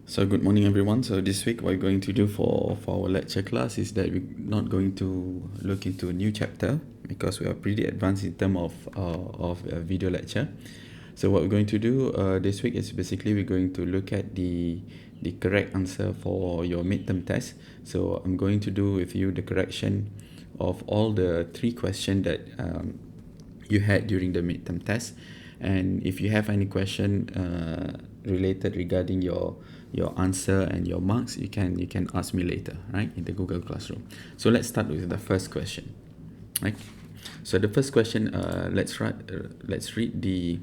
So good morning everyone. So this week what we're going to do for our lecture class is that we're not going to look into a new chapter because we are pretty advanced in terms of a video lecture. So what we're going to do this week is basically we're going to look at the correct answer for your midterm test. So I'm going to do with you the correction of all the three questions that you had during the midterm test. And if you have any question related regarding your answer and your marks, you can ask me later, right, in the Google Classroom. So let's start with the first question, right? So the first question, let's read the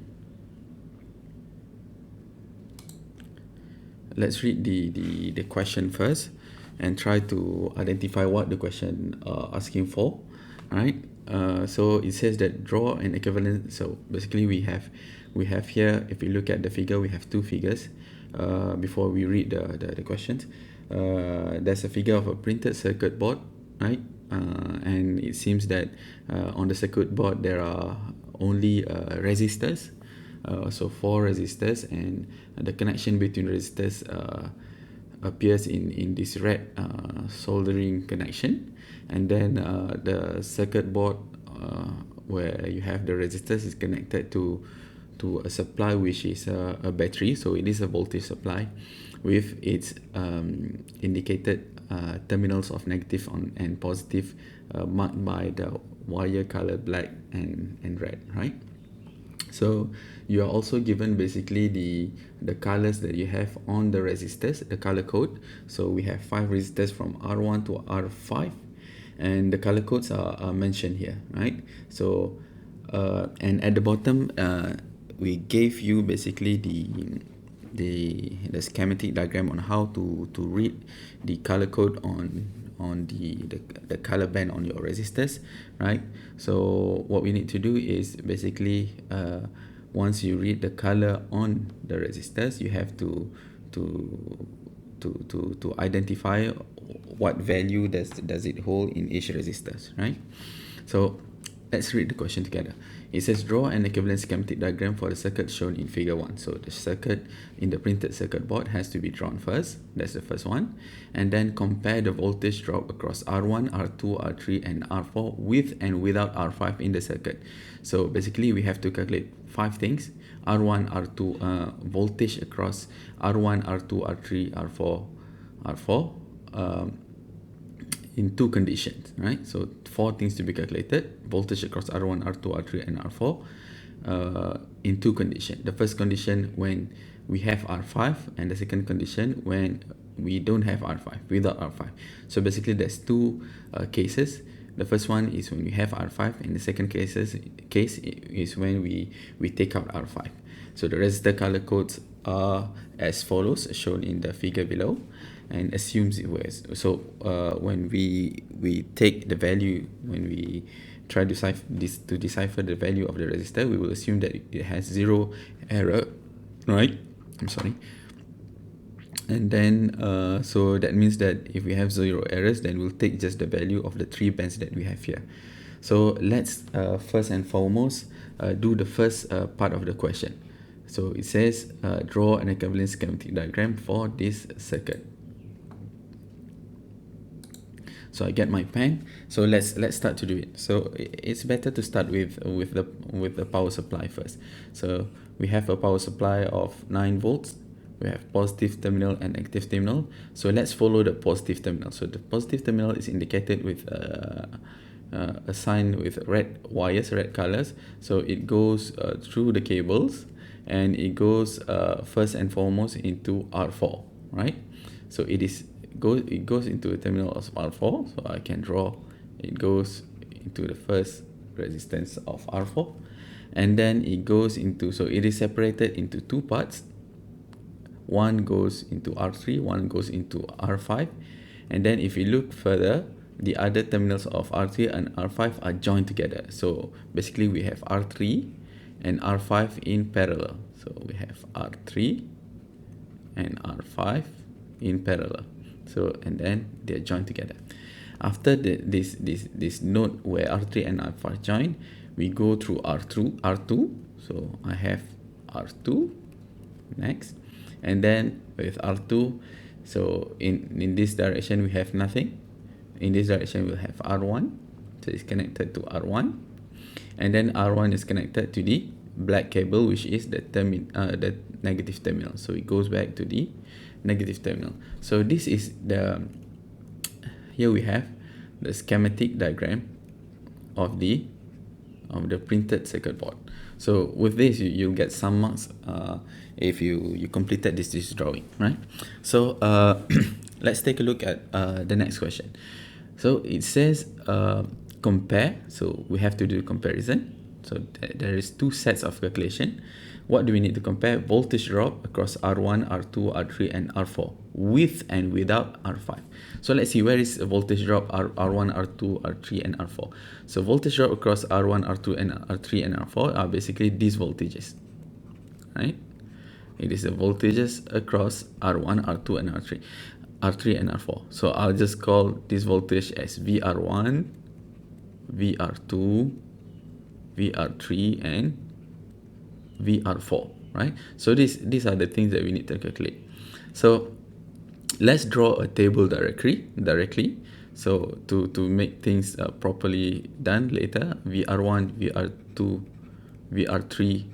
question first and try to identify what the question asking for, right? So it says that draw an equivalent. So basically we have here, if you look at the figure, we have two figures. Before we read the questions, there's a figure of a printed circuit board, right? And it seems that on the circuit board there are only resistors, so four resistors, and the connection between resistors appears in this red soldering connection. And then the circuit board where you have the resistors is connected to a supply which is a battery, so it is a voltage supply with its indicated terminals of negative and positive marked by the wire color black and red, right? So you are also given basically the colors that you have on the resistors, the color code. So we have 5 resistors from R1 to R5, and the color codes are mentioned here, right? So and at the bottom we gave you basically the schematic diagram on how to read the color code on the color band on your resistors, right? So what we need to do is basically once you read the color on the resistors, you have to identify what value does it hold in each resistors, right? So let's read the question together. It says draw an equivalent schematic diagram for the circuit shown in figure 1. So the circuit in the printed circuit board has to be drawn first. That's the first one. And then compare the voltage drop across R1, R2, R3 and R4 with and without R5 in the circuit. So basically we have to calculate 5 things. R1, R2, voltage across R1, R2, R3, R4, R4 in 2 conditions, right? So 4 things to be calculated: voltage across R1, R2, R3 and R4 in 2 conditions. The first condition when we have R5, and the second condition when we don't have R5, without R5. So basically there's 2 cases. The first one is when we have R5, and the second case is when we take out R5. So the resistor color codes are as follows, shown in the figure below, and assumes it was. So when we take the value, when we try to decipher the value of the resistor, we will assume that it has 0 error, right? I'm sorry. And then so that means that if we have 0 errors, then we'll take just the value of the 3 bands that we have here. So let's first and foremost do the first part of the question. So it says draw an equivalent schematic diagram for this circuit. So I get my pen. So let's start to do it. So it's better to start with the power supply first. So we have a power supply of 9 volts. We have positive terminal and negative terminal. So let's follow the positive terminal. So the positive terminal is indicated with a sign with red wires, red colors. So it goes through the cables, and it goes first and foremost into R4, right? So it goes into the terminal of R4. So I can draw it goes into the first resistance of R4, and then it goes into, so it is separated into 2 parts. One goes into R3, one goes into R5, and then if you look further, the other terminals of R3 and R5 are joined together. So basically we have R3 and R5 in parallel. So we have R3 and R5 in parallel. So and then they're joined together. After this node where R3 and R5 join, we go through R2. So I have R2 next, And then with R2, so in this direction we have nothing. In this direction we'll have R1, so it's connected to R1, and then R1 is connected to the black cable, which is the negative terminal. So it goes back to the negative terminal. So this is here we have the schematic diagram of the printed circuit board. So with this you'll get some marks if you completed this drawing, right? So let's take a look at the next question. So it says compare, so we have to do comparison. So there is two sets of calculation. What do we need to compare? Voltage drop across R1, R2, R3 and R4 with and without R5. So let's see, where is voltage drop R1, R2, R3 and R4. So voltage drop across R1, R2 and R3 and R4 are basically these voltages, right? It is the voltages across R1, R2 and R3 and R4. So I'll just call this voltage as VR1, VR2, VR3 and VR4, right? So these are the things that we need to calculate. So let's draw a table directly. So to make things properly done later, VR1, VR2, VR3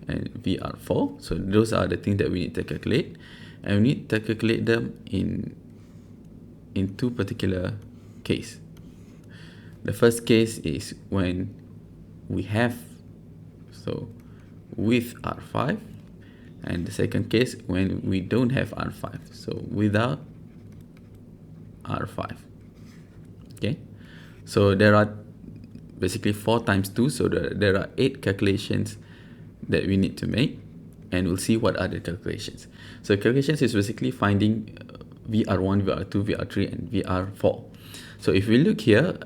and VR4. So those are the things that we need to calculate, and we need to calculate them in two particular cases. The first case is when we have, so with R5, and the second case when we don't have R5, so without R5. Okay, so there are basically 4 times 2, so there are 8 calculations that we need to make, and we'll see what are the calculations. So calculations is basically finding VR1, VR2, VR3 and VR4. So if we look here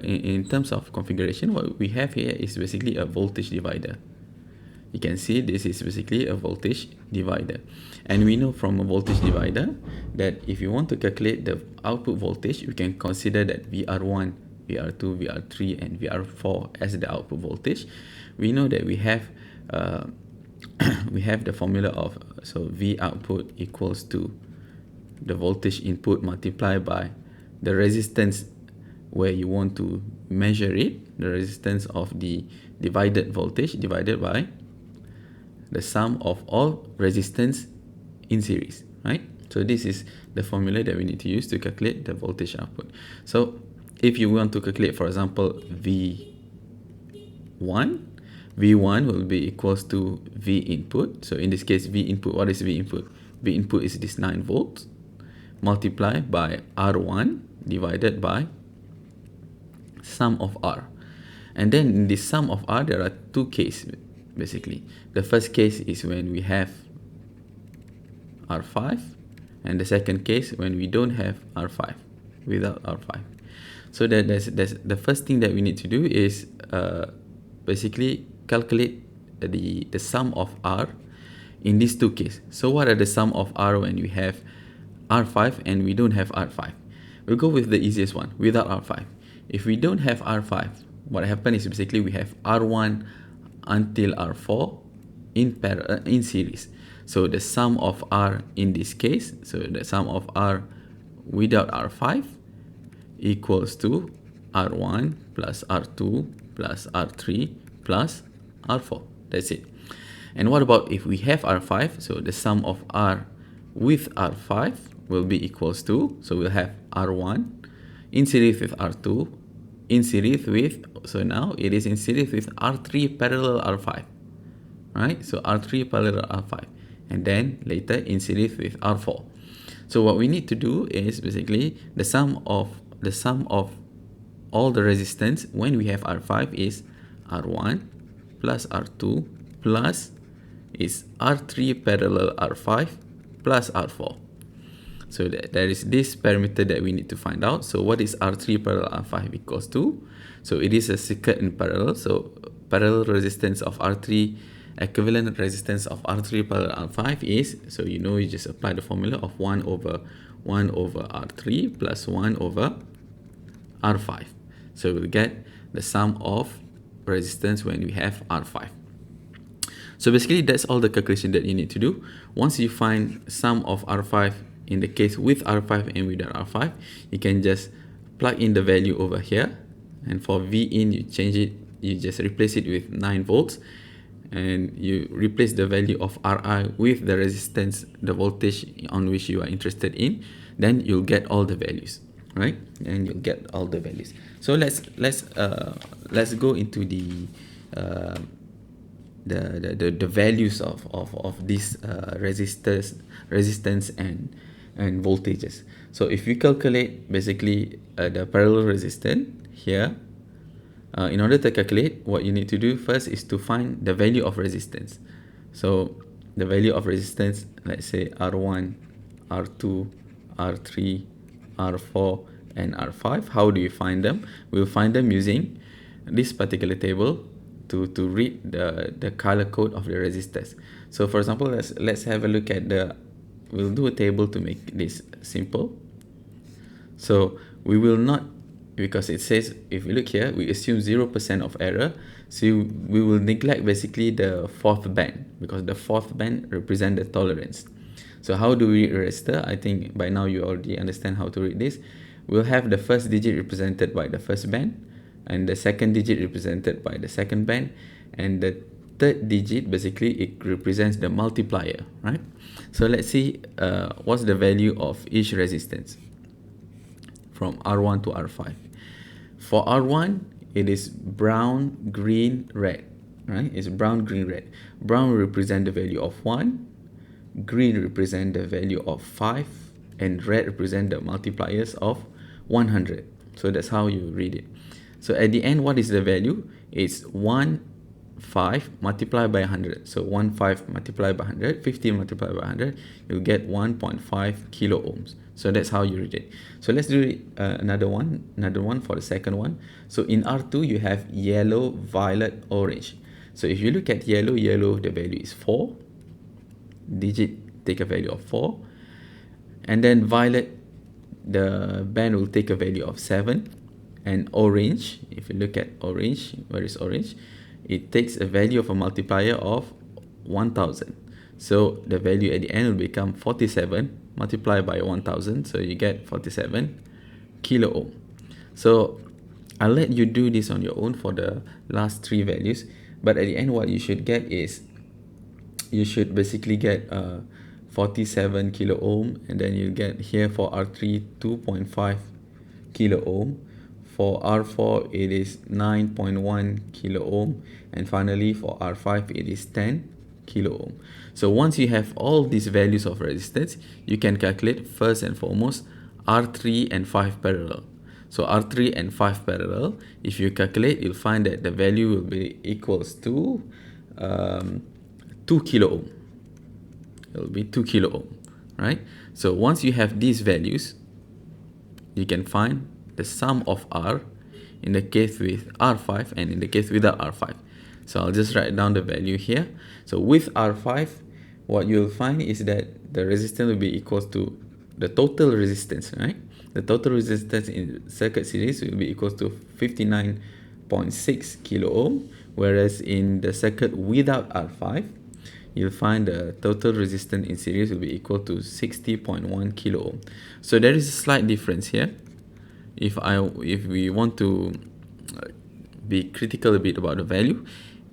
in terms of configuration, what we have here is basically a voltage divider. You can see this is basically a voltage divider, and we know from a voltage divider that if you want to calculate the output voltage, we can consider that VR1, VR2, VR3 and VR4 as the output voltage. We know that we have the formula of, so V output equals to the voltage input multiplied by the resistance where you want to measure it, the resistance of the divided voltage divided by the sum of all resistance in series, right? So this is the formula that we need to use to calculate the voltage output. So if you want to calculate, for example, V1 will be equals to V input. So in this case, V input, what is V input? V input is this 9 volts multiplied by R1 divided by sum of R. And then in this sum of R, there are 2 cases basically. The first case is when we have R5, and the second case when we don't have R5, without R5. So that's the first thing that we need to do is basically calculate the sum of R in these 2 cases. So what are the sum of R when we have R5 and we don't have R5? We'll go with the easiest one, without R5. If we don't have R5, what happens is basically we have R1 until R4 in series. So the sum of R in this case, so the sum of R without R5 equals to R1 plus R2 plus R3 plus R4. That's it. And what about if we have R5? So the sum of R with R5 will be equals to, so we'll have R1 in series with R2 in series with, so now it is in series with R3 parallel R5, right? So R3 parallel R5, and then later in series with R4. So what we need to do is basically the sum of all the resistance when we have R5 is R1 plus R2 plus is R3 parallel R5 plus R4. So there is this parameter that we need to find out. So what is R3 parallel R5 equals to? So it is a circuit in parallel. So parallel resistance of R3, equivalent resistance of R3 parallel R5 is, so you know, you just apply the formula of 1 over R3 plus 1 over R5. So we'll get the sum of resistance when we have R5. So basically that's all the calculation that you need to do. Once you find sum of R5 in the case with R5 and without R5, you can just plug in the value over here, and for V in you change it, you just replace it with 9 volts, and you replace the value of Ri with the resistance, the voltage on which you are interested in, then you'll get all the values, right? And you'll get all the values. So let's go into the values of these resistance and voltages. So if we calculate basically the parallel resistance here, in order to calculate, what you need to do first is to find the value of resistance. So the value of resistance, let's say R1, R2, R3, R4 and R5. How do you find them? We'll find them using this particular table to read the color code of the resistors. So for example, let's have a look at we'll do a table to make this simple. So we will not, because it says, if we look here, we assume 0% of error. So we will neglect basically the fourth band, because the fourth band represents the tolerance. So how do we read resistor? I think by now you already understand how to read this. We'll have the first digit represented by the first band, and the second digit represented by the second band, and the third digit basically it represents the multiplier, right? So let's see what's the value of each resistance from R1 to R5. For R1, it is brown, green, red, right? It's brown, green, red. Brown represent the value of 1, green represent the value of 5, and red represent the multipliers of 100. So that's how you read it. So at the end, what is the value? It's 1, 5 multiplied by 100. So 1, 5 multiplied by 100, 15 multiplied by 100, you'll get 1.5 kilo ohms. So that's how you read it. So let's do it, another one for the second one. So in R2, you have yellow, violet, orange. So if you look at yellow, the value is 4. Digit take a value of 4. And then violet, the band will take a value of 7. And orange, if you look at orange, where is orange? It takes a value of a multiplier of 1000. So the value at the end will become 47 multiplied by 1000. So you get 47 kilo ohm. So I'll let you do this on your own for the last 3 values. But at the end, what you should get is, you should basically get 47 kilo ohm, and then you get here for R3 2.5 kilo ohm. For R4 it is 9.1 kilo ohm, and finally for R5 it is 10 kilo ohm. So once you have all these values of resistance, you can calculate first and foremost R3 and 5 parallel. So R3 and 5 parallel, if you calculate, you'll find that the value will be equals to 2 kilo ohm. It will be 2 kilo ohm, right? So once you have these values, you can find the sum of R in the case with R5 and in the case without R5. So I'll just write down the value here. So with R5, what you'll find is that the resistance will be equal to the total resistance, right? The total resistance in circuit series will be equal to 59.6 kilo ohm, whereas in the circuit without R5, you'll find the total resistance in series will be equal to 60.1 kilo ohm. So there is a slight difference here. If we want to be critical a bit about the value,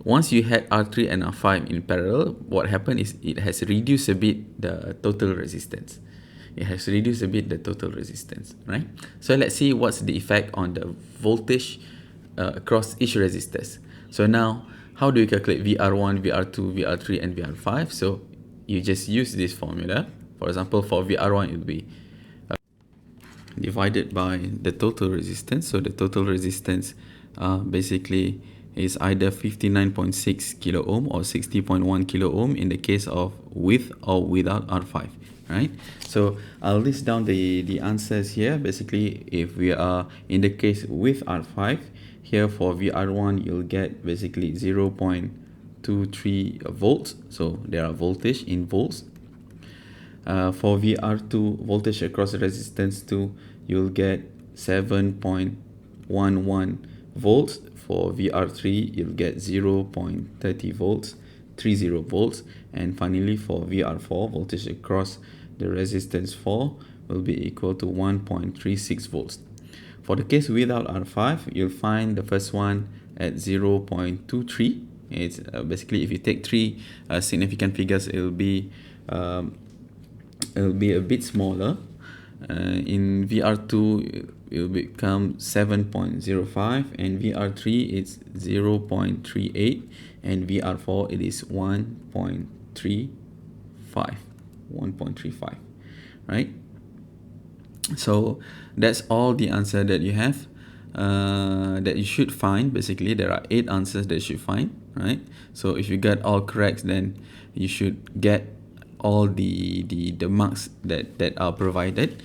once you had R3 and R5 in parallel, what happened is it has reduced a bit the total resistance. It has reduced a bit the total resistance, right? So let's see what's the effect on the voltage across each resistors. So now, how do you calculate VR1, VR2, VR3, and VR5? So you just use this formula. For example, for VR1, it will be divided by the total resistance. So the total resistance basically is either 59.6 kilo ohm or 60.1 kilo ohm in the case of with or without R5, right? So I'll list down the answers here. Basically, if we are in the case with R5, here for VR1, you'll get basically 0.23 volts. So there are voltage in volts. For VR2, voltage across resistance 2, you'll get 7.11 volts. For VR3, you'll get 0.30 volts. 1.30 volts, and finally for VR4, voltage across the resistance 4 will be equal to 1.36 volts. For the case without R5, you'll find the first one at 0.23. It's basically, if you take three significant figures, it'll be a bit smaller. In VR2 it will become 7.05, and VR3 it's 0.38, and VR4 it is 1.35, right? So that's all the answer that you have, that you should find. Basically there are 8 answers that you should find, right? So if you get all correct, then you should get all the marks that are provided.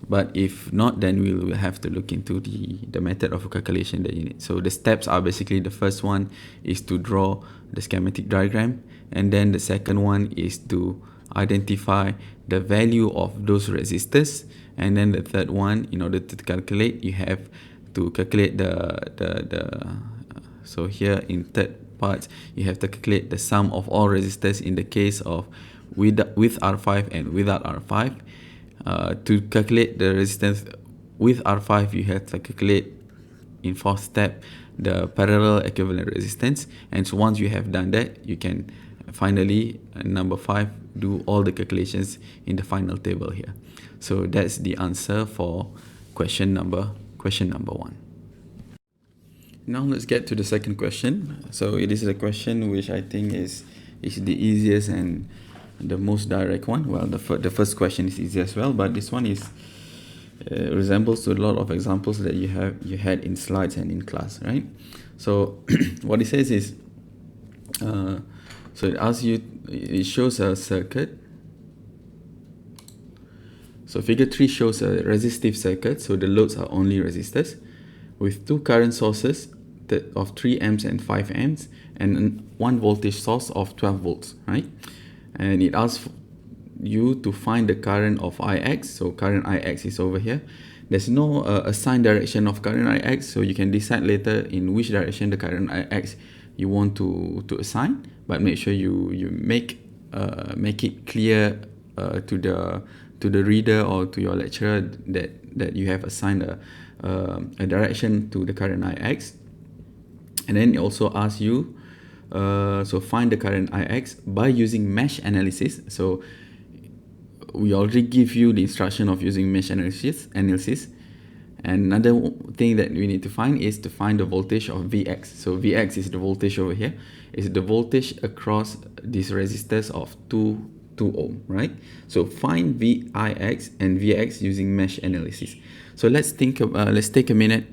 But if not, then we will have to look into the method of calculation that you need. So the steps are basically, the first one is to draw the schematic diagram, and then the second one is to identify the value of those resistors, and then the third one, in order to calculate, you have to calculate so here in third part, you have to calculate the sum of all resistors in the case of with R5 and without R5. To calculate the resistance with R5, you have to calculate in fourth step the parallel equivalent resistance, and so once you have done that, you can finally, number 5, do all the calculations in the final table here. So that's the answer for question number 1. Now let's get to the second question. So it is a question which I think is the easiest and the most direct one. Well, the first question is easy as well, but this one is resembles to a lot of examples that you had in slides and in class, right? So what it says is, so it asks you, it shows a circuit. So figure 3 shows a resistive circuit, so the loads are only resistors, with 2 current sources of 3 amps and 5 amps, and 1 voltage source of 12 volts, right? And it asks you to find the current of Ix. So current Ix is over here. There's no assigned direction of current Ix, so you can decide later in which direction the current Ix you want to assign, but make sure you make it clear to the reader or to your lecturer that you have assigned a direction to the current Ix. And then it also asks you, so find the current Ix by using mesh analysis. So we already give you the instruction of using mesh analysis. And another thing that we need to find is to find the voltage of Vx. So Vx is the voltage over here. It's the voltage across these resistors of 2 ohm, right? So find Vix and Vx using mesh analysis. So let's take a minute,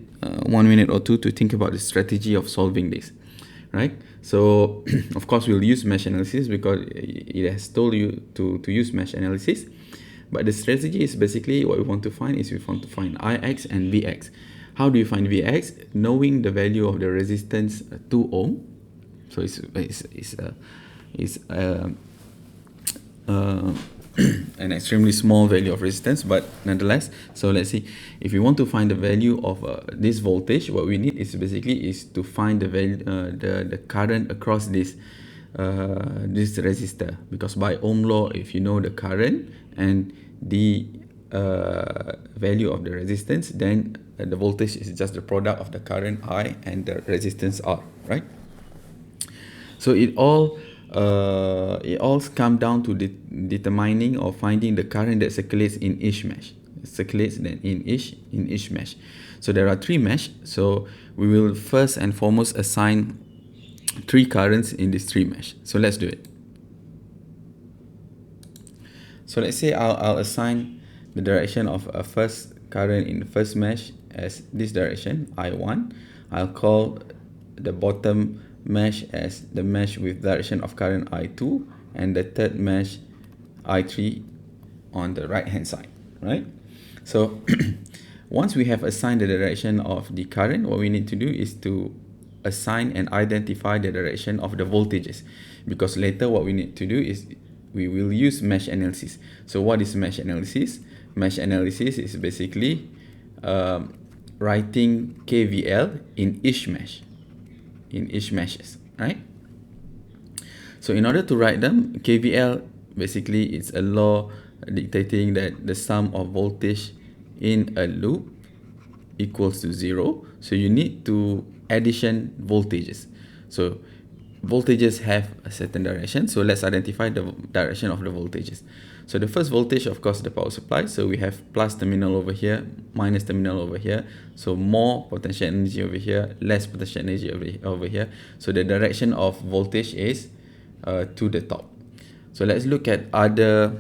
1 minute or 2 to think about the strategy of solving this, right? So of course we'll use mesh analysis because it has told you to use mesh analysis. But the strategy is basically what we want to find is we want to find Ix and Vx. How do you find Vx? Knowing the value of the resistance 2 ohm. So it's an extremely small value of resistance, but nonetheless. So let's see, if you want to find the value of this voltage, what we need is basically to find the value, the current across this resistor, because by Ohm law, if you know the current and the value of the resistance, then the voltage is just the product of the current I and the resistance R, right? So it all comes down to determining or finding the current that circulates in each mesh. In each mesh. So there are 3 mesh. So we will first and foremost assign 3 currents in these 3 mesh. So let's do it. So let's say I'll assign the direction of a first current in the first mesh as this direction, I1. I'll call the bottom mesh as the mesh with direction of current I2, and the third mesh I3 on the right hand side, right? So once we have assigned the direction of the current, what we need to do is to assign and identify the direction of the voltages, because later what we need to do is we will use mesh analysis. So what is mesh analysis? Mesh analysis is basically writing KVL in each mesh, right? So in order to write them, KVL basically it's a law dictating that the sum of voltage in a loop equals to 0. So you need to addition voltages. So voltages have a certain direction. So let's identify the direction of the voltages. So the first voltage, of course, the power supply. So we have plus terminal over here, minus terminal over here. So more potential energy over here, less potential energy over here. So the direction of voltage is to the top. So let's look at other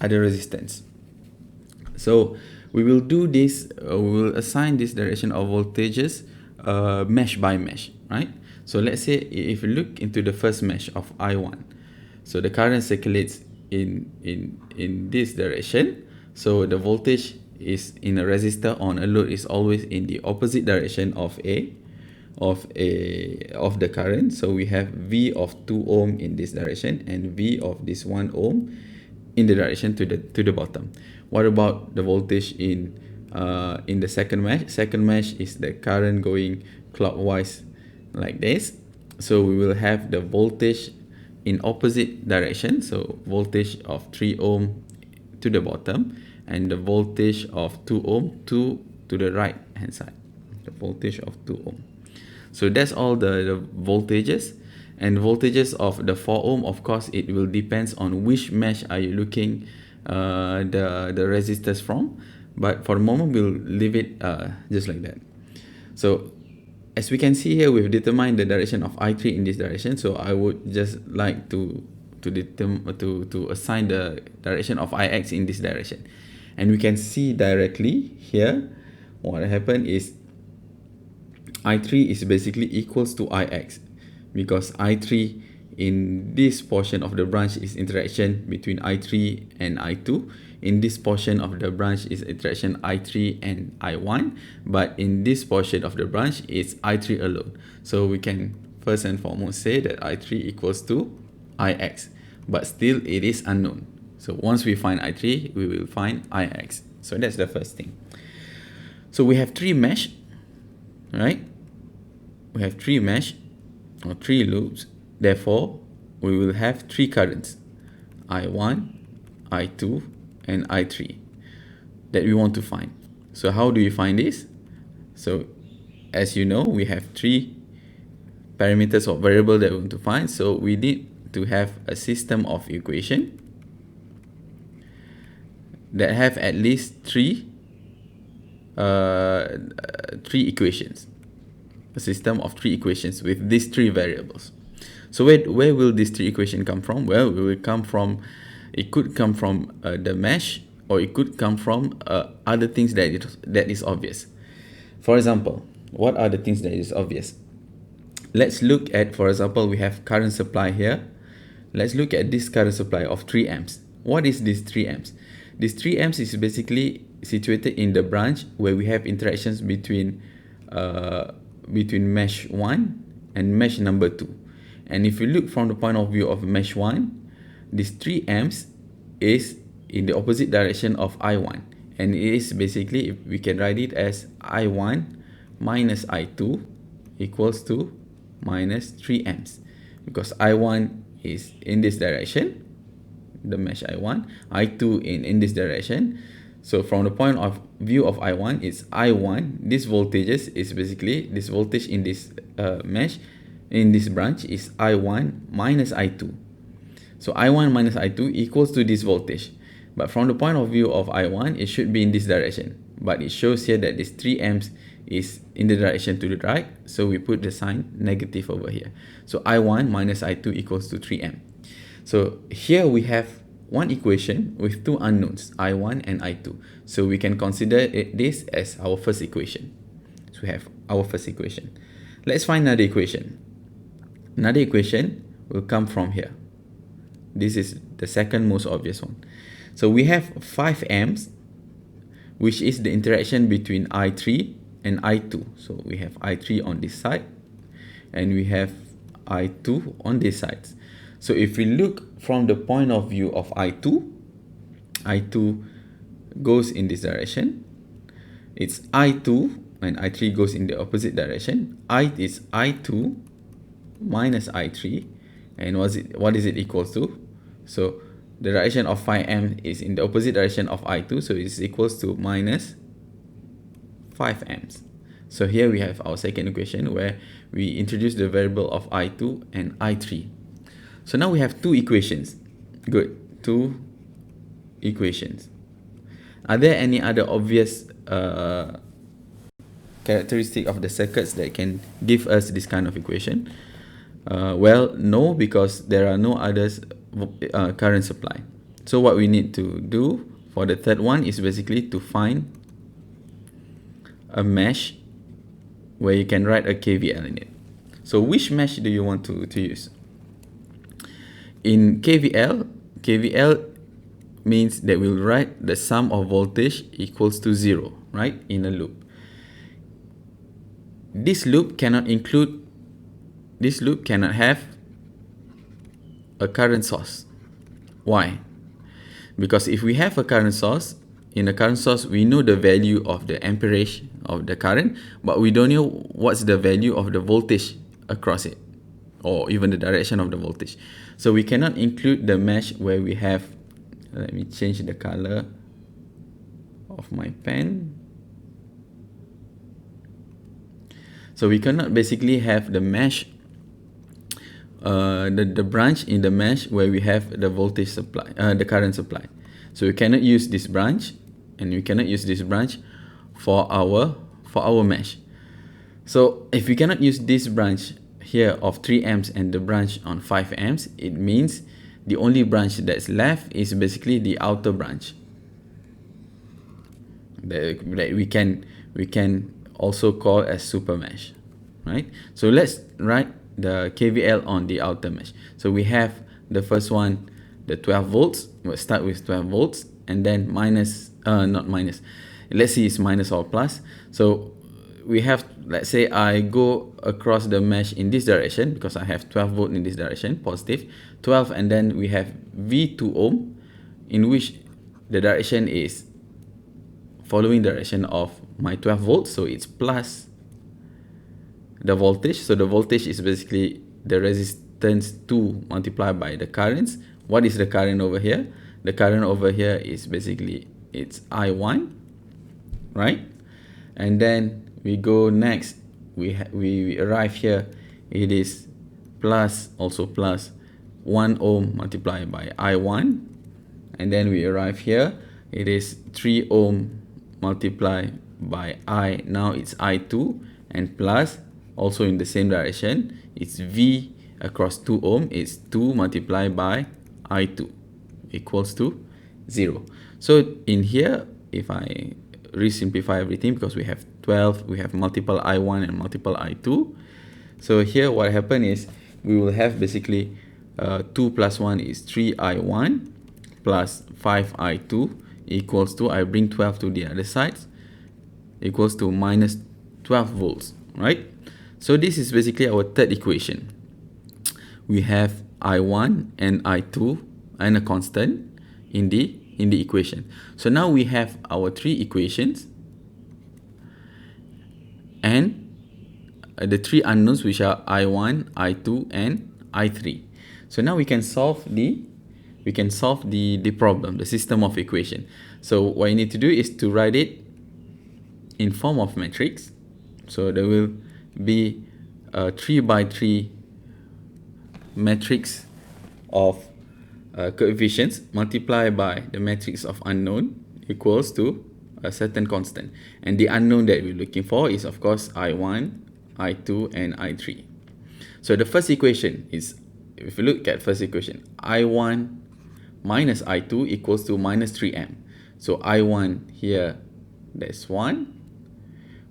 resistance. So we will do this, we will assign this direction of voltages mesh by mesh, right? So let's say if you look into the first mesh of I1, so the current circulates in this direction. So the voltage is in a resistor on a load is always in the opposite direction of the current. So we have V of 2 ohm in this direction and V of this 1 ohm in the direction to the bottom. What about the voltage in the second mesh? Second mesh is the current going clockwise like this. So we will have the voltage in opposite direction. So voltage of 3 ohm to the bottom and the voltage of 2 ohm to the right hand side. The voltage of 2 ohm. So that's all the voltages. And voltages of the 4 ohm, of course, it will depends on which mesh are you looking the resistors from. But for the moment, we'll leave it just like that. So as we can see here, we've determined the direction of I3 in this direction. So I would just like to assign the direction of IX in this direction. And we can see directly here, what happened is I3 is basically equals to IX, because I3 in this portion of the branch is interaction between I3 and I2. In this portion of the branch is interaction I3 and I1, but in this portion of the branch it's I3 alone. So we can first and foremost say that I3 equals to IX, but still it is unknown. So once we find I3, we will find IX. So that's the first thing. So we have 3 mesh, right? We have 3 mesh or 3 loops. Therefore, we will have 3 currents, I1, I2, and I3 that we want to find. So how do you find this? So as you know, we have 3 parameters or variable that we want to find. So we need to have a system of equation that have at least 3 equations. A system of 3 equations with these 3 variables. So where will this 3 equation come from? Well, it could come from the mesh, or it could come from other things that is obvious. For example, what are the things that is obvious? Let's look at, for example, we have current supply here. Let's look at this current supply of 3 amps. What is this 3 amps? This 3 amps is basically situated in the branch where we have interactions between mesh 1 and mesh number 2. And if you look from the point of view of mesh 1, this 3 amps is in the opposite direction of I1. And it is basically, we can write it as I1 minus I2 equals to minus 3 amps. Because I1 is in this direction, the mesh I1, I2 in this direction. So from the point of view of I1, it's I1. This voltages is basically, this voltage in this mesh, in this branch is I1 minus I2. So I1 minus I2 equals to this voltage. But from the point of view of I1, it should be in this direction. But it shows here that this 3 amps is in the direction to the right. So we put the sign negative over here. So I1 minus I2 equals to 3 amp. So here we have one equation with 2 unknowns, I1 and I2. So we can consider this as our first equation. So we have our first equation. Let's find another equation. Another equation will come from here. This is the second most obvious one. So we have 5 amps, which is the interaction between I3 and I2. So we have I3 on this side, and we have I2 on this side. So if we look from the point of view of I2, I2 goes in this direction. It's I2, and I3 goes in the opposite direction. I is I2 minus I3, And what is it equals to? So the direction of phi m is in the opposite direction of I2, so it's equals to minus 5 amps. So here we have our second equation where we introduce the variable of I2 and I3. So now we have two equations. Good, two equations. Are there any other obvious characteristic of the circuits that can give us this kind of equation? Well, no, because there are no others current supply. So what we need to do for the third one is basically to find a mesh where you can write a KVL in it. So which mesh do you want to use? In KVL means that we'll write the sum of voltage equals to 0, right, in a loop. This loop cannot have a current source. Why? Because if we have a current source, in the current source we know the value of the amperage of the current, but we don't know what's the value of the voltage across it, or even the direction of the voltage. So we cannot include the mesh where we have, let me change the color of my pen. So we cannot basically have the mesh, the branch in the mesh where we have the voltage supply, the current supply. So we cannot use this branch, and we cannot use this branch for our mesh. So if we cannot use this branch here of 3 amps and the branch on 5 amps, it means the only branch that's left is basically the outer branch that we can also call as super mesh, right? So let's write the KVL on the outer mesh. So we have the first one, the 12 volts. We'll start with 12 volts and then not minus. Let's see, it's minus or plus. So we have, let's say I go across the mesh in this direction because I have 12 volt in this direction, positive 12, and then we have V2 ohm, in which the direction is following direction of my 12 volts, so it's plus the voltage. So the voltage is basically the resistance 2 multiplied by the currents. What is the current over here? The current over here is basically, it's I1, right? And then we go next, we arrive here, it is plus, also plus 1 ohm multiplied by I1, and then we arrive here, it is 3 ohm multiplied by I, now it's I2, and plus, also in the same direction, it's V across 2 ohm, it's 2 multiplied by I2 equals to 0. So in here, if I re-simplify everything, because we have 12, we have multiple I1 and multiple I2. So here what happened is we will have basically 2 plus 1 is 3 I1 plus 5 I2 equals to, I bring 12 to the other side, equals to minus 12 volts, right? So this is basically our third equation. We have I1 and I2 and a constant in the equation. So now we have our three equations and the three unknowns, which are I1, I2 and I3. So now we can solve the problem, the system of equation. So what you need to do is to write it in form of matrix. So there will be a 3 by 3 matrix of coefficients multiplied by the matrix of unknown equals to a certain constant. And the unknown that we're looking for is, of course, I1, I2 and I3. So the first equation is, if you look at first equation, I1 minus I2 equals to minus 3M. So I1 here, that's 1,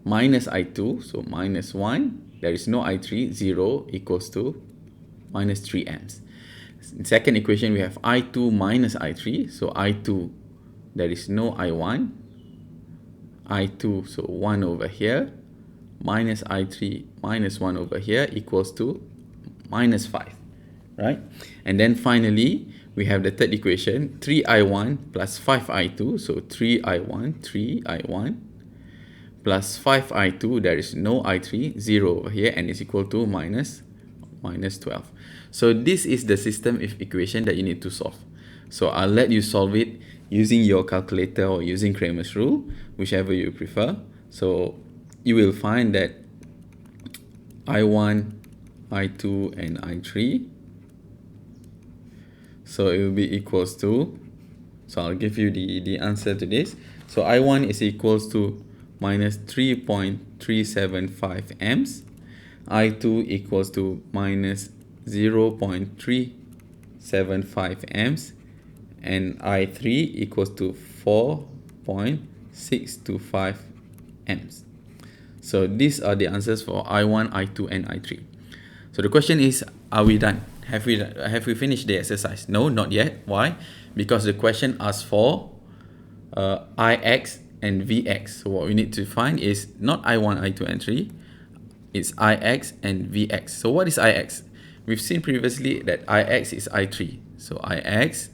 minus I2, so minus 1, there is no I3, 0 equals to minus 3 amps. In second equation, we have I2 minus I3, so I2, there is no I1, I2, so 1 over here, minus I3 minus 1 over here equals to minus 5, right? And then finally, we have the third equation, 3I1 plus 5I2, so 3I1 plus 5I2, there is no I3, 0 over here, and is equal to minus minus 12. So this is the system of equation that you need to solve. So I'll let you solve it using your calculator or using Cramer's rule, whichever you prefer. So you will find that I1, I2, and I3. So it will be equals to, so I'll give you the answer to this. So I1 is equals to minus 3.375 amps. I2 equals to minus 0.375 amps. And I3 equals to 4.625 amps. So these are the answers for I1, I2, and I3. So the question is, are we done? Have we finished the exercise? No, not yet. Why? Because the question asks for Ix and Vx. So what we need to find is not I1, I2, and 3. It's Ix and Vx. So what is Ix? We've seen previously that Ix is I3. So Ix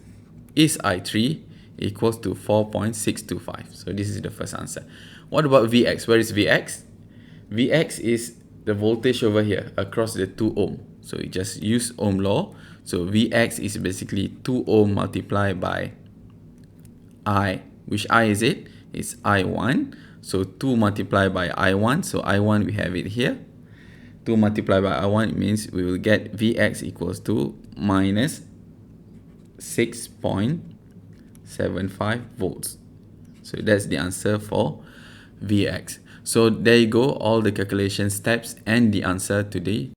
is I3 equals to 4.625. So this is the first answer. What about Vx? Where is Vx? Vx is the voltage over here across the 2 ohm. So you just use ohm law. So Vx is basically 2 ohm multiplied by I. Which I is it? It's I1. So 2 multiplied by I1. So I1 we have it here. 2 multiplied by I1 means we will get Vx equals to minus 6.75 volts. So that's the answer for Vx. So there you go, all the calculation steps and the answer today.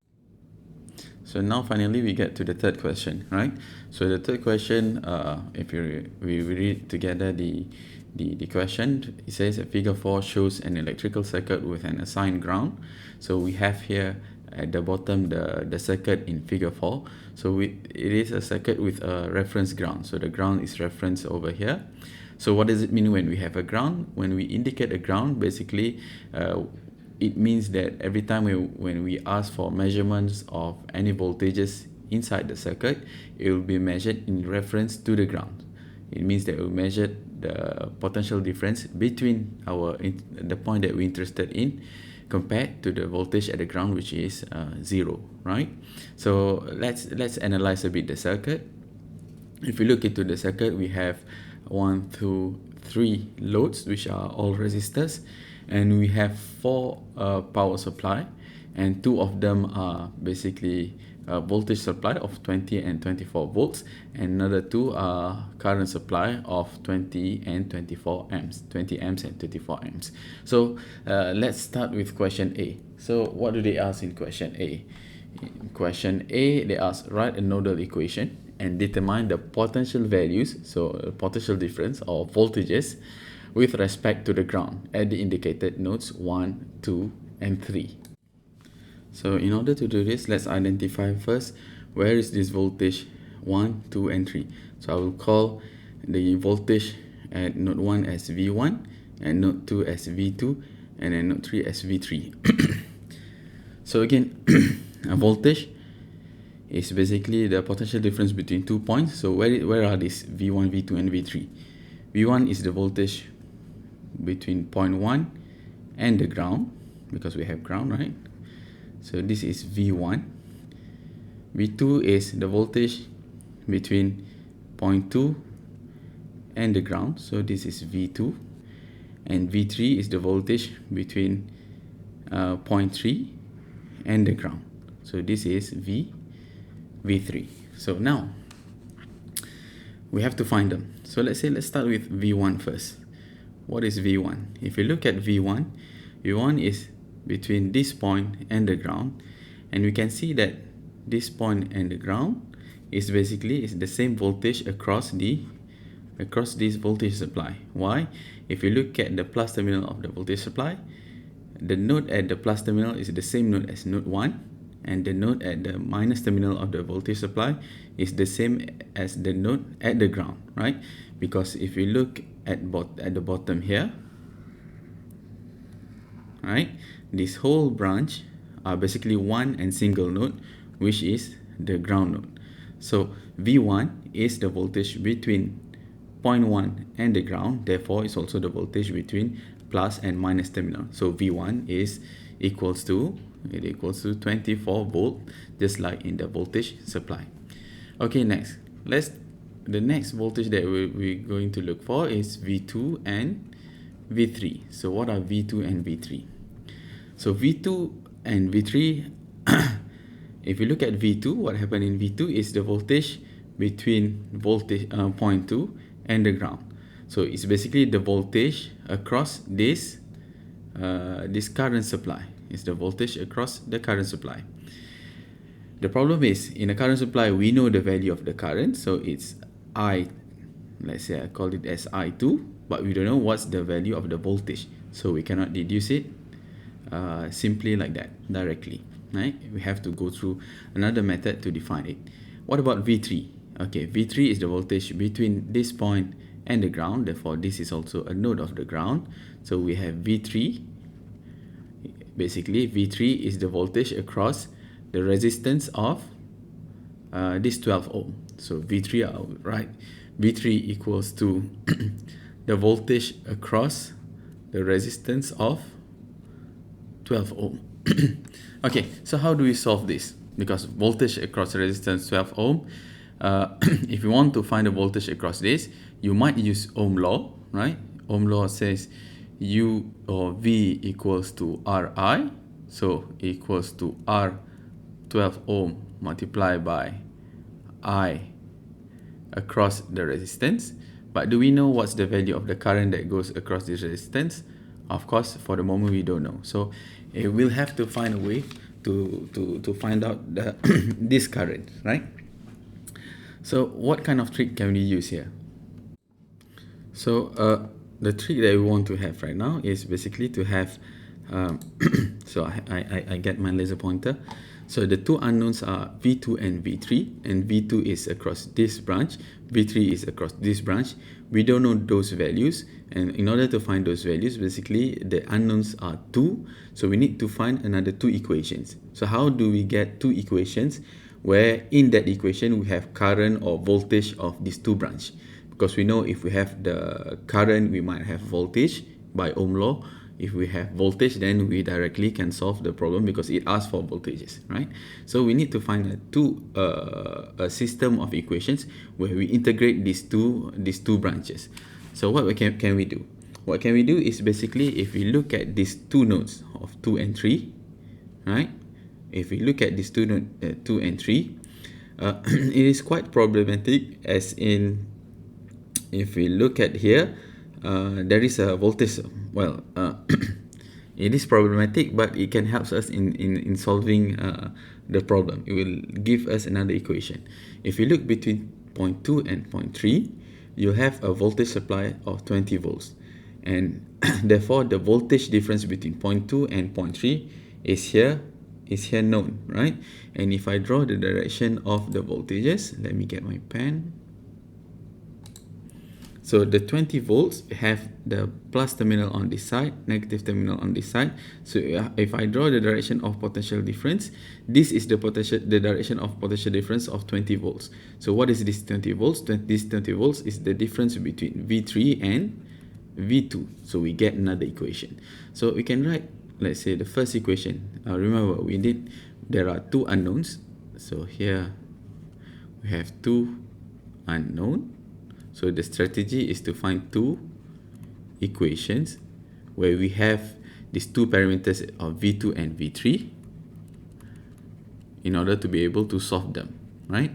So now finally we get to the third question, right? So the third question, if we read together the question, it says a figure 4 shows an electrical circuit with an assigned ground. So we have here at the bottom the circuit in figure 4. So it is a circuit with a reference ground. So the ground is referenced over here. So what does it mean when we have a ground? When we indicate a ground, basically it means that every time when we ask for measurements of any voltages inside the circuit, it will be measured in reference to the ground. It means that we measure the potential difference between the point that we're interested in compared to the voltage at the ground, which is 0, right? So let's analyze a bit the circuit. If we look into the circuit, we have 1, 2, 3 loads, which are all resistors, and we have 4 power supply, and 2 of them are basically voltage supply of 20 and 24 volts, and another 2 are current supply of 20 and 24 amps, 20 amps and 24 amps. So let's start with question A. So what do they ask in question A? In question A, they ask write a nodal equation and determine the potential values, so potential difference or voltages with respect to the ground at the indicated nodes 1, 2, and 3. So in order to do this, let's identify first where is this voltage 1, 2, and 3. So I will call the voltage at node 1 as V1, and node 2 as V2, and then node 3 as V3. So again, a voltage is basically the potential difference between 2 points. So where are these V1, V2, and V3? V1 is the voltage between point 1 and the ground, because we have ground, right? So this is V1. V2 is the voltage between point 2 and the ground, so this is V2. And V3 is the voltage between point 3 and the ground, so this is V3. So now we have to find them. So let's start with V1 first. What is V1? If you look at V1 is between this point and the ground, and we can see that this point and the ground is basically the same voltage across this voltage supply. Why? If you look at the plus terminal of the voltage supply, the node at the plus terminal is the same node as node 1, and the node at the minus terminal of the voltage supply is the same as the node at the ground, right? Because if you look at the bottom here, right, this whole branch are basically one and single node, which is the ground node. So V1 is the voltage between point 1 and the ground, therefore it's also the voltage between plus and minus terminal. So V1 is equals to it equals to 24 volt, just like in the voltage supply. Okay, next, the next voltage that we're going to look for is V2 and V3. So what are V2 and V3? So V2 and V3, if you look at V2, what happened in V2 is the voltage between point 2 and the ground. So it's basically the voltage across this current supply. It's the voltage across the current supply. The problem is, in a current supply, we know the value of the current, so it's I, let's say I call it as I2, but we don't know what's the value of the voltage, so we cannot deduce it simply like that, directly, right? We have to go through another method to define it. What about V3? Okay, V3 is the voltage between this point and the ground, therefore this is also a node of the ground, so we have V3. Basically, V3 is the voltage across the resistance of this 12 ohm. So V3, right? V3 equals to the voltage across the resistance of 12 ohm. Okay, so how do we solve this? Because voltage across resistance 12 ohm, if you want to find the voltage across this, you might use Ohm law, right? Ohm law says U or V equals to Ri, so equals to R 12 ohm multiplied by I across the resistance. But do we know what's the value of the current that goes across this resistance? Of course, for the moment we don't know. So we'll have to find a way to find out the this current, right? So what kind of trick can we use here? So the trick that we want to have right now is basically to have so I get my laser pointer. So the two unknowns are V2 and V3, and V2 is across this branch, V3 is across this branch. We don't know those values, and in order to find those values, basically the unknowns are 2, so we need to find another 2 equations. So how do we get 2 equations where in that equation we have current or voltage of these 2 branch? Because we know if we have the current, we might have voltage by Ohm law. If we have voltage, then we directly can solve the problem because it asks for voltages, right? So we need to find a system of equations where we integrate these two branches. So what can we do? What can we do is basically, if we look at these two nodes of 2 and 3, right? If we look at these two nodes 2 and 3, it is quite problematic, as in, if we look at here, there is a voltage. Well, it is problematic, but it can help us in solving the problem. It will give us another equation. If you look between point 2 and point 3, you have a voltage supply of 20 volts, and therefore the voltage difference between point 2 and point 3 is here known, right? And if I draw the direction of the voltages, let me get my pen. So the 20 volts have the plus terminal on this side, negative terminal on this side. So if I draw the direction of potential difference, this is the direction of potential difference of 20 volts. So what is this 20 volts? This 20 volts is the difference between V3 and V2. So we get another equation. So we can write, let's say, the first equation. Remember, there are two unknowns. So here we have two unknown. So the strategy is to find two equations where we have these two parameters of V2 and V3 in order to be able to solve them, right?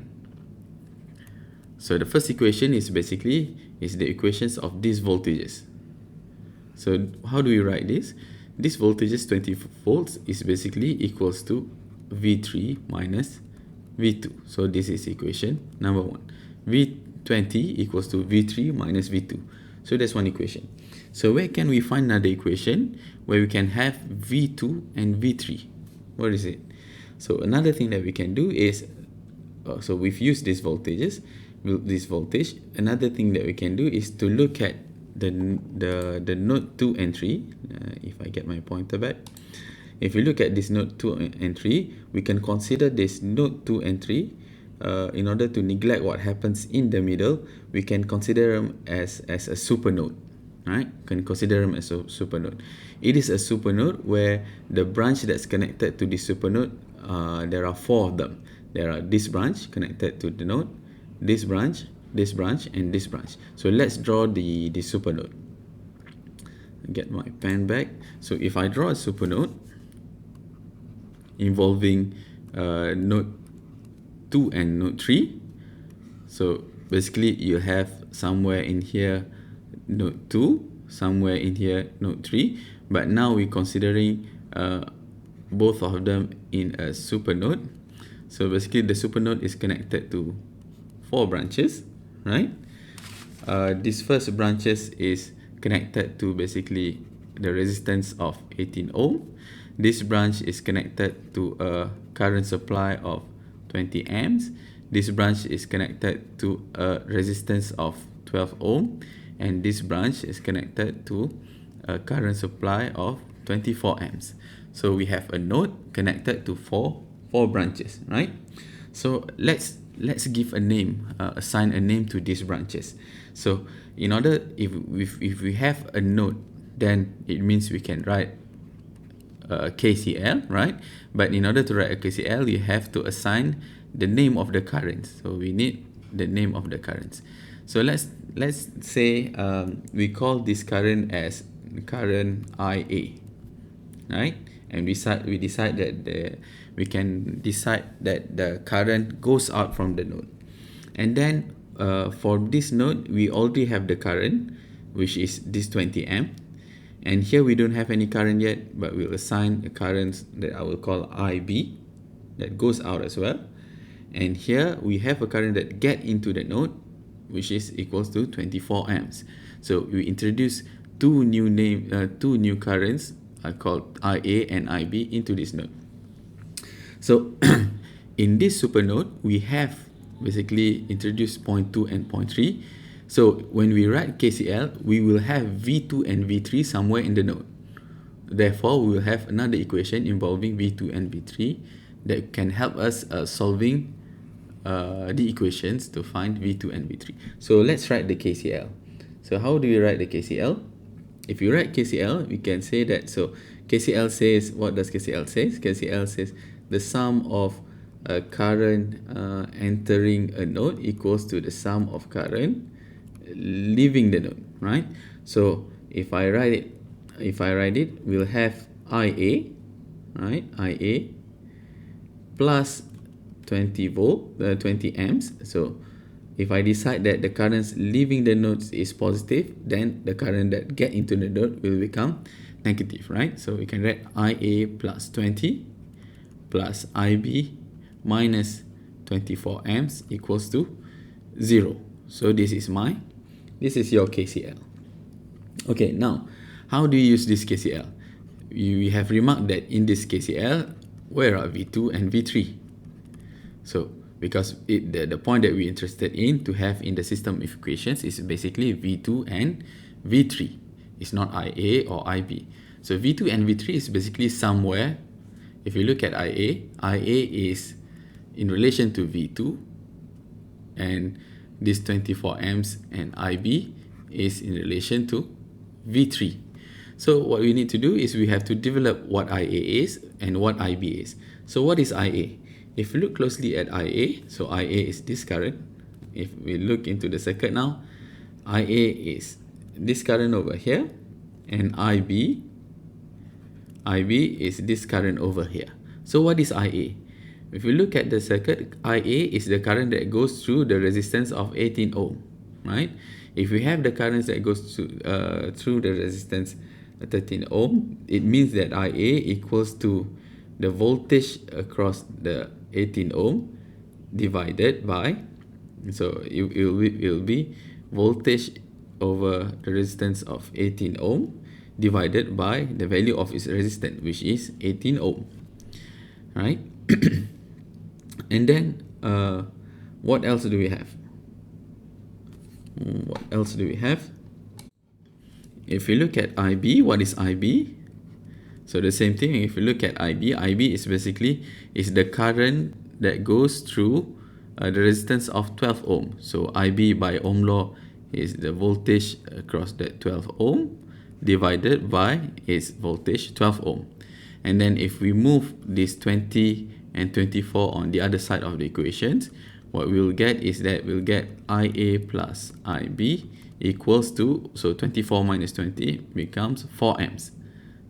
So the first equation is basically the equations of these voltages. So how do we write this? This voltages 20 volts is basically equals to V3 minus V2. So this is equation number 1. V20 equals to V3 minus V2. So that's one equation. So where can we find another equation where we can have V2 and V3? What is it? So another thing that we can do is, so we've used these voltages, this voltage. Another thing that we can do is to look at the node 2 and 3. If I get my pointer back. If we look at this node 2 and 3, we can consider this node 2 and 3. In order to neglect what happens in the middle, we can consider them as a super node. right? Can consider them as a supernode. It is a supernode where the branch that's connected to this supernode, there are 4 of them. There are this branch connected to the node, this branch, and this branch. So let's draw the supernode. Get my pen back. So if I draw a supernode involving node 2 and node 3, so basically you have somewhere in here node 2, somewhere in here node 3, but now we're considering both of them in a supernode. So basically the supernode is connected to 4 branches, right? This first branches is connected to basically the resistance of 18 ohm. This branch is connected to a current supply of 20 amps. This branch is connected to a resistance of 12 ohm, and this branch is connected to a current supply of 24 amps. So we have a node connected to four branches, right? So let's give a name, assign a name to these branches. So in order, if we have a node, then it means we can write KCL, right? But in order to write a KCL, you have to assign the name of the currents. So we need the name of the currents. So let's say we call this current as current IA, right? And we decide that we can decide that the current goes out from the node. And then for this node, we already have the current, which is this 20 amp. And here we don't have any current yet, but we'll assign a current that I will call IB that goes out as well. And here we have a current that get into the node, which is equals to 24 amps. So we introduce two new currents called IA and IB into this node. So in this supernode, we have basically introduced point 2 and point 3. So when we write KCL, we will have V2 and V3 somewhere in the node. Therefore, we will have another equation involving V2 and V3 that can help us solving the equations to find V2 and V3. So let's write the KCL. So how do we write the KCL? If you write KCL, we can say that, so KCL says, what does KCL say? KCL says the sum of current entering a node equals to the sum of current leaving the node, right? So if I write it, we'll have IA, right? IA plus 20 amps. So if I decide that the currents leaving the nodes is positive, then the current that get into the node will become negative, right? So we can write IA plus 20 plus IB minus 24 amps equals to 0. So this is your KCL. Okay, now how do you use this KCL? We have remarked that in this KCL, where are V2 and V3? So because the point that we're interested in to have in the system of equations is basically V2 and V3. It's not IA or IB. So V2 and V3 is basically somewhere. If you look at IA is in relation to V2, and this 24 amps, and IB is in relation to V3. So what we need to do is we have to develop what IA is and what IB is. So what is IA? If you look closely at IA, so IA is this current. If we look into the circuit now, IA is this current over here, and IB is this current over here. So what is IA? If you look at the circuit, IA is the current that goes through the resistance of 18 ohm, right? If we have the currents that goes through the resistance 13 ohm, it means that IA equals to the voltage across the 18 ohm divided by, so it will be voltage over the resistance of 18 ohm divided by the value of its resistance, which is 18 ohm, right? And then what else do we have? If you look at IB, what is IB? So the same thing, if you look at IB is basically the current that goes through the resistance of 12 ohm. So IB by Ohm law is the voltage across that 12 ohm divided by its voltage 12 ohm. And then if we move this 20 and 24 on the other side of the equations, what we'll get is that we'll get IA plus IB equals to, so 24 minus 20 becomes 4 amps,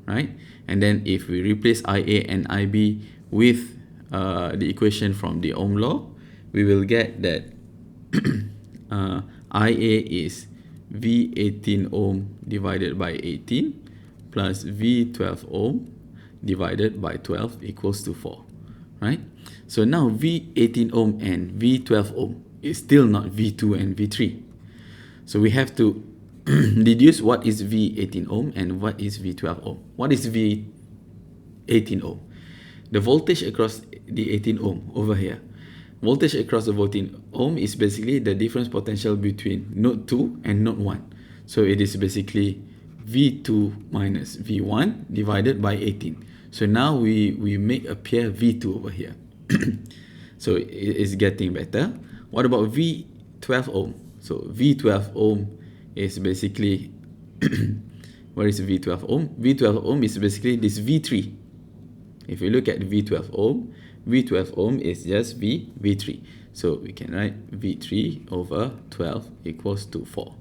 right? And then if we replace IA and IB with the equation from the Ohm law, we will get that IA is V18 ohm divided by 18 plus V12 ohm divided by 12 equals to 4, right? So now V18 ohm and V12 ohm is still not V2 and V3. So we have to deduce what is V18 ohm and what is V12 ohm. What is V18 ohm? The voltage across the 18 ohm over here. Voltage across the 18 ohm is basically the difference potential between node 2 and node 1. So it is basically V2 minus V1 divided by 18. So now we make appear V2 over here. So it is getting better. What about V12 ohm? So V12 ohm is basically, where is V12 ohm? V12 ohm is basically this V3. If you look at V12 ohm is just V3. So we can write V3 over 12 equals to 4.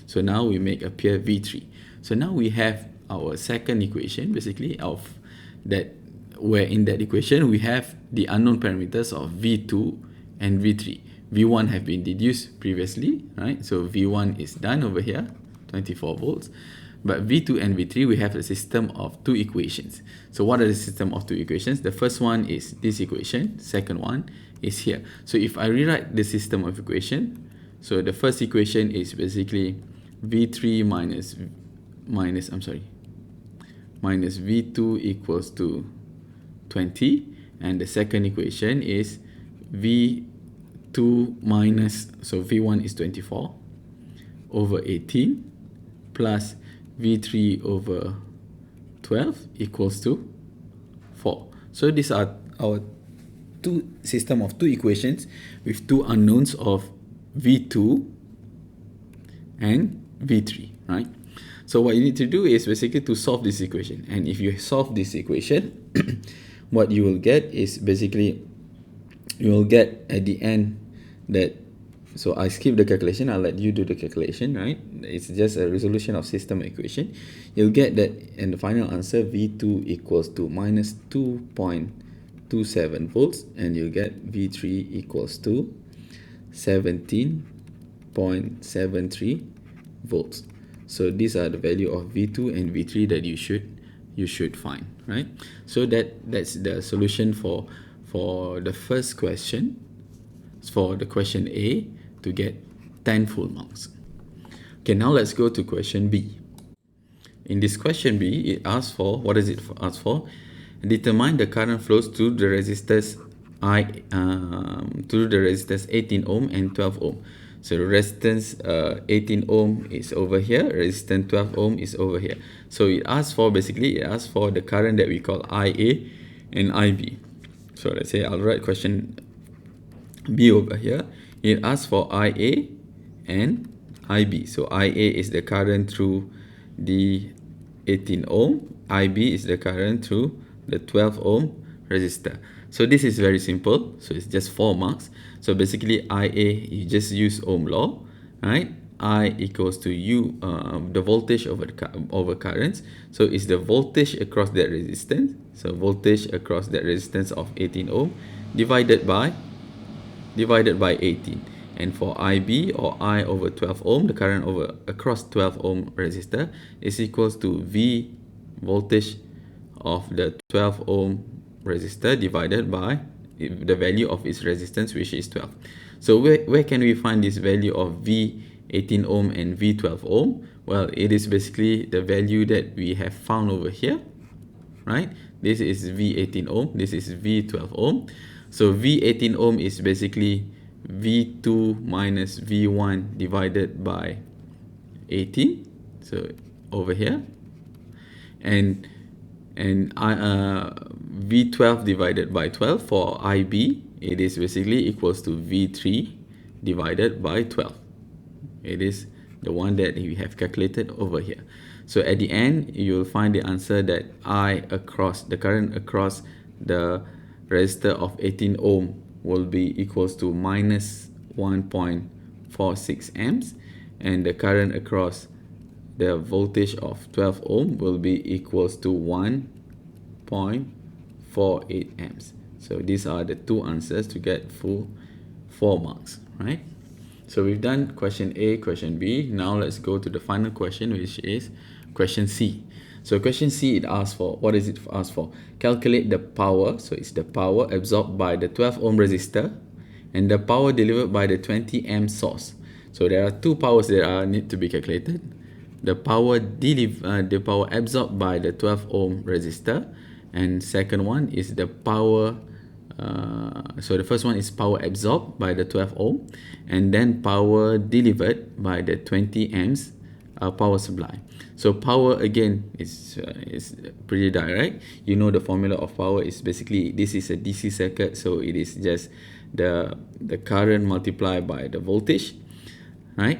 So now we make appear V3. So now we have our second equation basically of that, where in that equation we have the unknown parameters of V2 and V3. V1 have been deduced previously, right? So V1 is done over here, 24 volts. But V2 and V3, we have a system of two equations. So what are the system of two equations? The first one is this equation, second one is here. So if I rewrite the system of equation, so the first equation is basically V3 minus V2 equals to 20, and the second equation is V2 minus, so V1 is 24 over 18 plus V3 over 12 equals to 4. So these are our two system of two equations with two unknowns of V2 and V3, right? So what you need to do is basically to solve this equation. And if you solve this equation, what you will get is basically, you will get at the end that, so I skip the calculation, I'll let you do the calculation, right? It's just a resolution of system equation. You'll get that in the final answer, V2 equals to minus 2.27 volts, and you'll get V3 equals to 17.73 volts. So these are the value of V2 and V3 that you should find, right? So that's the solution for the first question, for the question A, to get 10 full marks. Okay, now let's go to question B. In this question B, it asks for, what does it ask for? Determine the current flows through the resistors through the resistors 18 ohm and 12 ohm. So the resistance 18 ohm is over here, resistance 12 ohm is over here. So it asks for, basically it asks for the current that we call IA and IB. So let's say I'll write question B over here. It asks for IA and IB. So IA is the current through the 18 ohm, IB is the current through the 12 ohm resistor. So this is very simple. So it's just 4 marks. So basically IA, you just use Ohm law, right? I equals to U, the voltage over currents. So it's the voltage across that resistance. So voltage across that resistance of 18 ohm divided by 18. And for IB, or I over 12 ohm, the current across 12 ohm resistor is equals to V voltage of the 12 ohm resistor divided by the value of its resistance, which is 12. So where can we find this value of V18 ohm and V12 ohm? Well, it is basically the value that we have found over here, right? This is V18 ohm, this is V12 ohm. So V18 ohm is basically V2 minus V1 divided by 18. So over here. And V12 divided by 12 for IB, it is basically equals to V3 divided by 12. It is the one that we have calculated over here. So at the end, you'll find the answer that I across, the current across the resistor of 18 ohm will be equals to minus 1.46 amps, and the current across the voltage of 12 ohm will be equals to 1.48 amps. So these are the two answers to get full 4 marks, right? So we've done question A, question B. Now let's go to the final question, which is question C. So question C, it asks for, what is it asked for? Calculate the power, so it's the power absorbed by the 12 ohm resistor and the power delivered by the 20 amp source. So there are two powers that need to be calculated. The power absorbed by the 12 ohm resistor, and second one is the power so the first one is power absorbed by the 12 ohm, and then power delivered by the 20 amps power supply. So power again is pretty direct. You know the formula of power is basically, this is a DC circuit, so it is just the current multiplied by the voltage, right?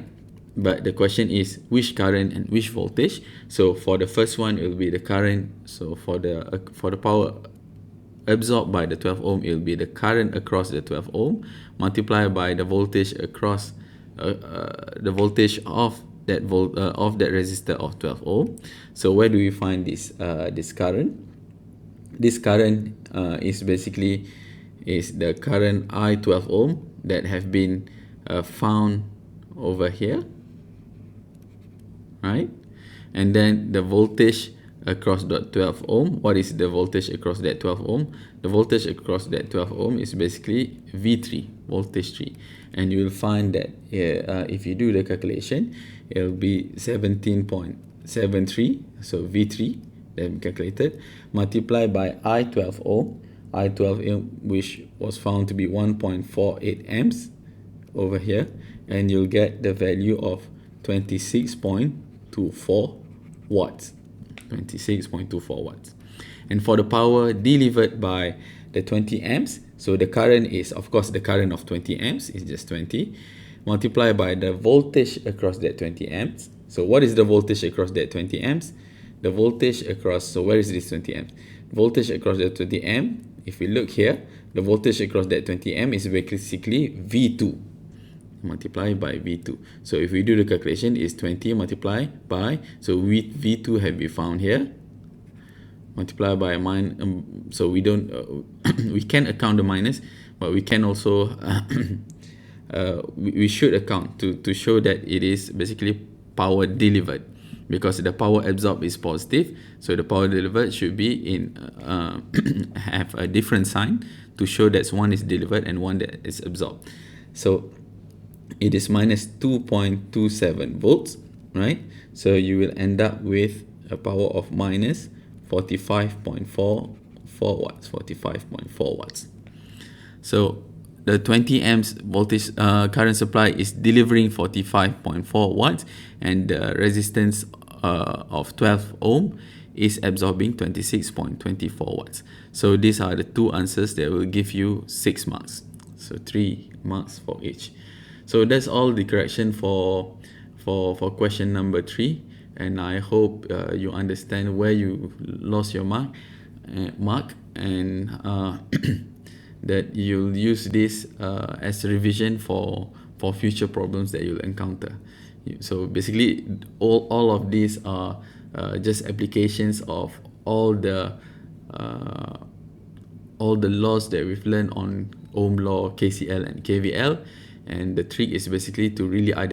But the question is which current and which voltage. So for the first one, it will be the current. So for the power absorbed by the 12 ohm, it will be the current across the 12 ohm multiplied by the voltage across the voltage of that resistor of 12 ohm. So where do we find this current? This current is basically the current I 12 ohm that have been found over here, right? And then the voltage across the 12 ohm. What is the voltage across that 12 ohm? The voltage across that 12 ohm is basically V3, voltage 3. And you will find that if you do the calculation, it will be 17.73, so V3 that we calculated, multiplied by I12 ohm, which was found to be 1.48 amps over here, and you'll get the value of 26.24 watts. 26.24 watts. And for the power delivered by the 20 amps, so the current is, of course, the current of 20 amps is just 20, multiplied by the voltage across that 20 amps. So what is the voltage across that 20 amps? The voltage across, so where is this 20 amps? Voltage across that 20 amp, if we look here, the voltage across that 20 amp is basically V2 multiplied by V2. So if we do the calculation, is 20 multiplied by, so V2 have been found here, multiplied by so we don't we can account the minus, but we can also we should account to show that it is basically power delivered, because the power absorbed is positive, so the power delivered should be in have a different sign to show that one is delivered and one that is absorbed. So it is minus 2.27 volts, right? So you will end up with a power of minus 45.44 watts, 45.4 watts. So the 20 amps voltage current supply is delivering 45.4 watts, and the resistance of 12 ohm is absorbing 26.24 watts. So these are the two answers that will give you 6 marks. So 3 marks for each. So that's all the correction for question number 3, and I hope you understand where you lost your mark, and that you'll use this as a revision for future problems that you'll encounter. So basically, all of these are just applications of all the laws that we've learned on Ohm law, KCL, and KVL. And the trick is basically to really identify